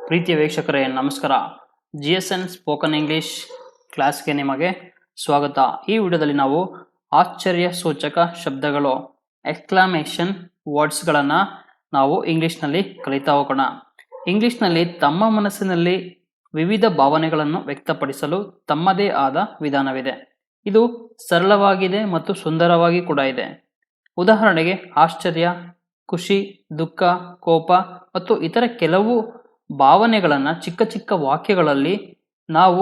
ಪ್ರೀತಿಯ ವೀಕ್ಷಕರೇ ನಮಸ್ಕಾರ. GSN ಸ್ಪೋಕನ್ ಇಂಗ್ಲಿಷ್ ಕ್ಲಾಸ್ಗೆ ನಿಮಗೆ ಸ್ವಾಗತ. ಈ ವಿಡಿಯೋದಲ್ಲಿ ನಾವು ಆಶ್ಚರ್ಯ ಸೂಚಕ ಶಬ್ದಗಳು ಎಕ್ಸ್ಕ್ಲಾಮೇಷನ್ ವರ್ಡ್ಸ್ಗಳನ್ನು ನಾವು ಇಂಗ್ಲಿಷ್ನಲ್ಲಿ ಕಲಿತಾ ಹೋಗೋಣ. ಇಂಗ್ಲಿಷ್ನಲ್ಲಿ ತಮ್ಮ ಮನಸ್ಸಿನಲ್ಲಿ ವಿವಿಧ ಭಾವನೆಗಳನ್ನು ವ್ಯಕ್ತಪಡಿಸಲು ತಮ್ಮದೇ ಆದ ವಿಧಾನವಿದೆ. ಇದು ಸರಳವಾಗಿದೆ ಮತ್ತು ಸುಂದರವಾಗಿ ಕೂಡ ಇದೆ. ಉದಾಹರಣೆಗೆ ಆಶ್ಚರ್ಯ, ಖುಷಿ, ದುಃಖ, ಕೋಪ ಮತ್ತು ಇತರ ಕೆಲವು ಭಾವನೆಗಳನ್ನು ಚಿಕ್ಕ ಚಿಕ್ಕ ವಾಕ್ಯಗಳಲ್ಲಿ ನಾವು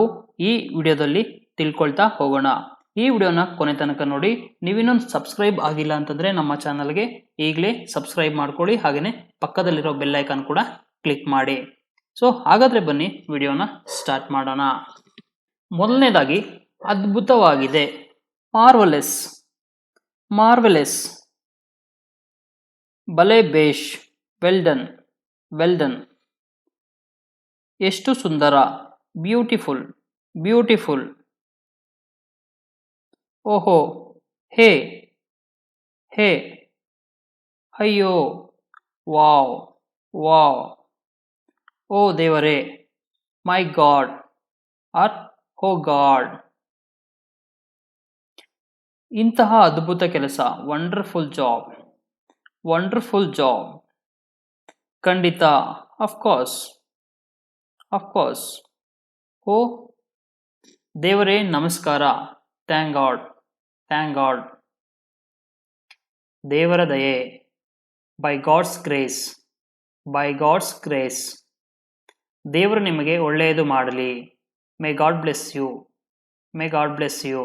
ಈ ವಿಡಿಯೋದಲ್ಲಿ ತಿಳ್ಕೊಳ್ತಾ ಹೋಗೋಣ. ಈ ವಿಡಿಯೋನ ಕೊನೆ ತನಕ ನೋಡಿ. ನೀವಿನ್ನೊಂದು ಸಬ್ಸ್ಕ್ರೈಬ್ ಆಗಿಲ್ಲ ಅಂತಂದರೆ ನಮ್ಮ ಚಾನಲ್ಗೆ ಈಗಲೇ ಸಬ್ಸ್ಕ್ರೈಬ್ ಮಾಡ್ಕೊಳ್ಳಿ, ಹಾಗೆಯೇ ಪಕ್ಕದಲ್ಲಿರೋ ಬೆಲ್ ಐಕಾನ್ ಕೂಡ ಕ್ಲಿಕ್ ಮಾಡಿ. ಸೊ ಹಾಗಾದರೆ ಬನ್ನಿ ವಿಡಿಯೋನ ಸ್ಟಾರ್ಟ್ ಮಾಡೋಣ. ಮೊದಲನೇದಾಗಿ ಅದ್ಭುತವಾಗಿದೆ, ಮಾರ್ವಲೆಸ್. ಮಾರ್ವೆಲೆಸ್. ಭಲೆ ಬೇಷ್, ವೆಲ್ ಡನ್, ವೆಲ್ ಡನ್. ಎಷ್ಟು ಸುಂದರ, ಬ್ಯೂಟಿಫುಲ್, ಬ್ಯೂಟಿಫುಲ್. ಓಹೋ, ಹೇ, ಹೇ. ಅಯ್ಯೋ, ವಾವ್, ವಾವ್. ಓ ದೇವರೇ, my God or oh God. ಇಂತಹ ಅದ್ಭುತ ಕೆಲಸ, ವಂಡರ್ಫುಲ್ ಜಾಬ್, ವಂಡರ್ಫುಲ್ ಜಾಬ್. ಖಂಡಿತ, ಅಫ್ಕೋರ್ಸ್, ಅಫ್ಕೋರ್ಸ್. ಓ ದೇವರೇ ನಮಸ್ಕಾರ, ಥ್ಯಾಂಕ್ ಗಾಡ್, ಥ್ಯಾಂಕ್ ಗಾಡ್. ದೇವರ ದಯೆ, by God's grace, by God's grace. ದೇವರು ನಿಮಗೆ ಒಳ್ಳೆಯದು ಮಾಡಲಿ, may God bless you, may God bless you.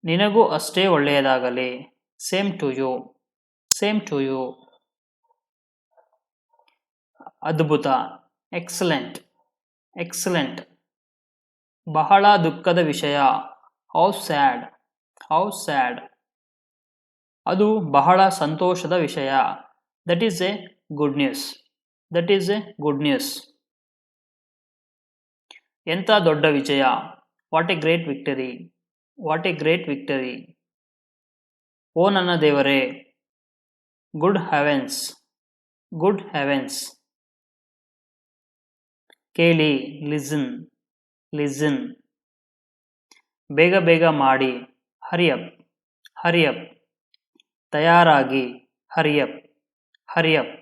ನಿನಗೂ ಅಷ್ಟೇ ಒಳ್ಳೆಯದಾಗಲಿ, same to you, same to you. ಅದ್ಭುತ, ಎಕ್ಸಲೆಂಟ್, ಎಕ್ಸಲೆಂಟ್. ಬಹಳ ದುಃಖದ ವಿಷಯ, ಹೌ ಸ್ಯಾಡ್, ಹೌ ಸ್ಯಾಡ್. ಅದು ಬಹಳ ಸಂತೋಷದ ವಿಷಯ, that is a good news, that is a good news. ಎಂಥ ದೊಡ್ಡ ವಿಜಯ, what a great victory, what a great victory. ಓ ನನ್ನ ದೇವರೇ, ಗುಡ್ ಹೆವೆನ್ಸ್, ಗುಡ್ ಹೆವೆನ್ಸ್. ಕೇಳಿ, ಲಿಸನ್, ಲಿಸನ್. ಬೇಗ ಬೇಗ ಮಾಡಿ, ಹರಿಯಪ್, ಹರಿಯಪ್. ತಯಾರಾಗಿ, ಹರಿಯಪ್, ಹರಿಯಪ್.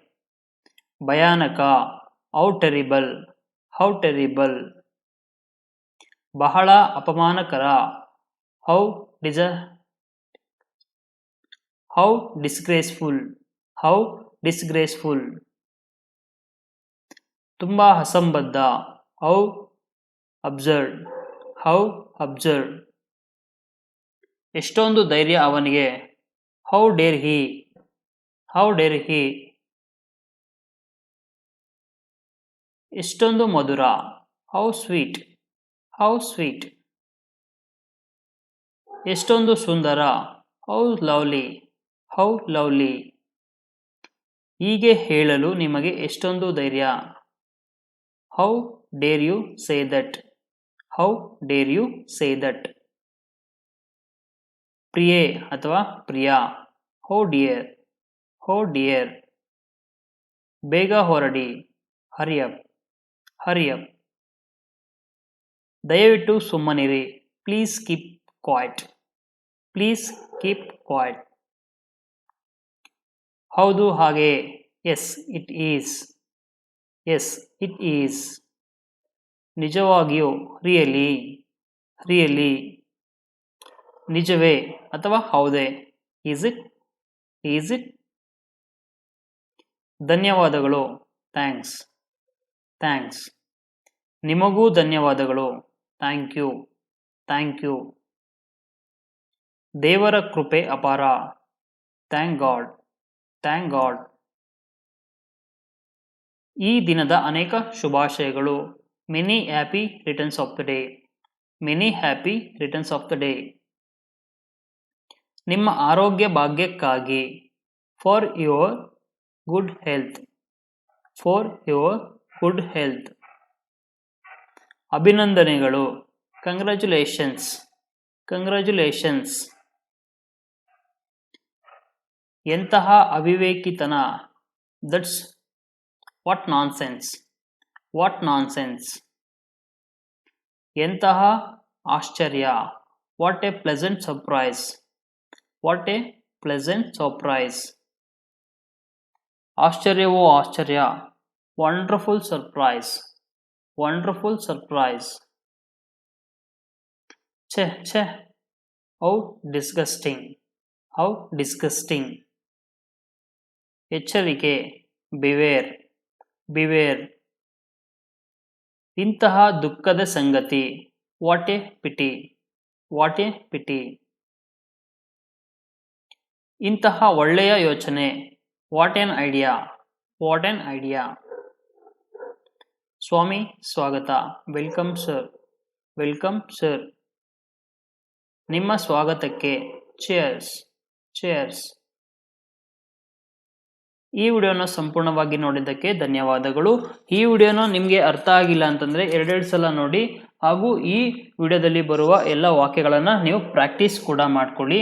ಭಯಾನಕ, ಹೌ ಟೆರಿಬಲ್, ಹೌ ಟೆರಿಬಲ್. ಬಹಳ ಅಪಮಾನಕರ, how how disgraceful, how disgraceful. ತುಂಬ ಅಸಂಬದ್ಧ, ಹೌ ಅಬ್ಸರ್ಡ್, ಹೌ ಅಬ್ಸರ್ಡ್. ಎಷ್ಟೊಂದು ಧೈರ್ಯ ಅವನಿಗೆ, how dare he, how dare he. ಎಷ್ಟೊಂದು ಮಧುರ, ಹೌ ಸ್ವೀಟ್, ಹೌ ಸ್ವೀಟ್. ಎಷ್ಟೊಂದು ಸುಂದರ, ಹೌ ಲವ್ಲಿ, ಹೌ ಲವ್ಲಿ. ಹೀಗೆ ಹೇಳಲು ನಿಮಗೆ ಎಷ್ಟೊಂದು ಧೈರ್ಯ, how dare you say that, how dare you say that. ಪ್ರಿಯೆ ಅಥವಾ ಪ್ರಿಯ, ಹೋ ಡಿಯರ್, ಹೋ ಡಿಯರ್. ಬೇಗ ಹೊರಡಿ, ಹರಿಯಪ್, ಹರಿಯಪ್. ದಯವಿಟ್ಟು ಸುಮ್ಮನಿರಿ, please keep quiet, please keep quiet. ಹೌದು ಹಾಗೆ, yes it is, yes it is. ನಿಜವಾಗಿಯೂ, ರಿಯಲಿ, ರಿಯಲಿ. ನಿಜವೇ ಅಥವಾ ಹೌದೇ, ಈಸ್ ಇಟ್, ಈಸ್ ಇಟ್. ಧನ್ಯವಾದಗಳು, ಥ್ಯಾಂಕ್ಸ್, ಥ್ಯಾಂಕ್ಸ್. ನಿಮಗೂ ಧನ್ಯವಾದಗಳು, ಥ್ಯಾಂಕ್ ಯು, ಥ್ಯಾಂಕ್ ಯು. ದೇವರ ಕೃಪೆ ಅಪಾರ, ಥ್ಯಾಂಕ್ ಗಾಡ್, ಥ್ಯಾಂಕ್ ಗಾಡ್. ಈ ದಿನದ ಅನೇಕ ಶುಭಾಶಯಗಳು, many happy returns of the day, many happy returns of the day. ನಿಮ್ಮ ಆರೋಗ್ಯ ಭಾಗ್ಯಕ್ಕಾಗಿ, for your good health, for your good health. ಅಭಿನಂದನೆಗಳು, ಕಂಗ್ರ್ಯಾಚುಲೇಷನ್ಸ್, ಕಂಗ್ರ್ಯಾಚುಲೇಷನ್ಸ್. ಎಂತಹ ಅವಿವೇಕಿತನ, that's what nonsense, what nonsense. ಎಂತಹ ಆಶ್ಚರ್ಯ. What a pleasant surprise. What a pleasant surprise. ಆಶ್ಚರ್ಯವೋ ಆಶ್ಚರ್ಯ. Wonderful surprise. Wonderful surprise. ಛೆ ಛೆ. How disgusting. How disgusting. ಎಚ್ಚರಿಕೆ. ಬಿವೇರ್. ಬಿವೇರ್. ಇಂತಹ ದುಃಖದ ಸಂಗತಿ. What a pity. What a PT. ಇಂತಹ ಒಳ್ಳೆಯ ಯೋಚನೆ. What an idea. What an idea. ಸ್ವಾಮಿ ಸ್ವಾಗತ. Welcome sir. Welcome sir. ನಿಮ್ಮ ಸ್ವಾಗತಕ್ಕೆ. ಚೇರ್ಸ್. ಚೇರ್ಸ್. ಈ ವಿಡಿಯೋನ ಸಂಪೂರ್ಣವಾಗಿ ನೋಡಿದ್ದಕ್ಕೆ ಧನ್ಯವಾದಗಳು. ಈ ವಿಡಿಯೋನ ನಿಮಗೆ ಅರ್ಥ ಆಗಿಲ್ಲ ಅಂತಂದರೆ ಎರಡೆರಡು ಸಲ ನೋಡಿ, ಹಾಗೂ ಈ ವಿಡಿಯೋದಲ್ಲಿ ಬರುವ ಎಲ್ಲ ವಾಕ್ಯಗಳನ್ನು ನೀವು ಪ್ರಾಕ್ಟೀಸ್ ಕೂಡ ಮಾಡ್ಕೊಳ್ಳಿ.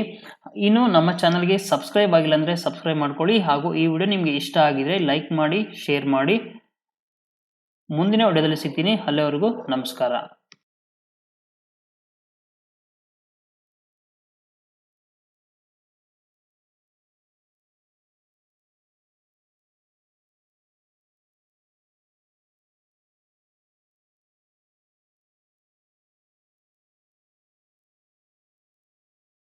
ಇನ್ನು ನಮ್ಮ ಚಾನಲ್ಗೆ ಸಬ್ಸ್ಕ್ರೈಬ್ ಆಗಿಲ್ಲ ಅಂದರೆ ಸಬ್ಸ್ಕ್ರೈಬ್ ಮಾಡ್ಕೊಳ್ಳಿ, ಹಾಗೂ ಈ ವಿಡಿಯೋ ನಿಮಗೆ ಇಷ್ಟ ಆಗಿದ್ರೆ ಲೈಕ್ ಮಾಡಿ, ಶೇರ್ ಮಾಡಿ. ಮುಂದಿನ ವಿಡಿಯೋದಲ್ಲಿ ಸಿಗ್ತೀನಿ. ಅಲ್ಲಿವರೆಗೂ ನಮಸ್ಕಾರ.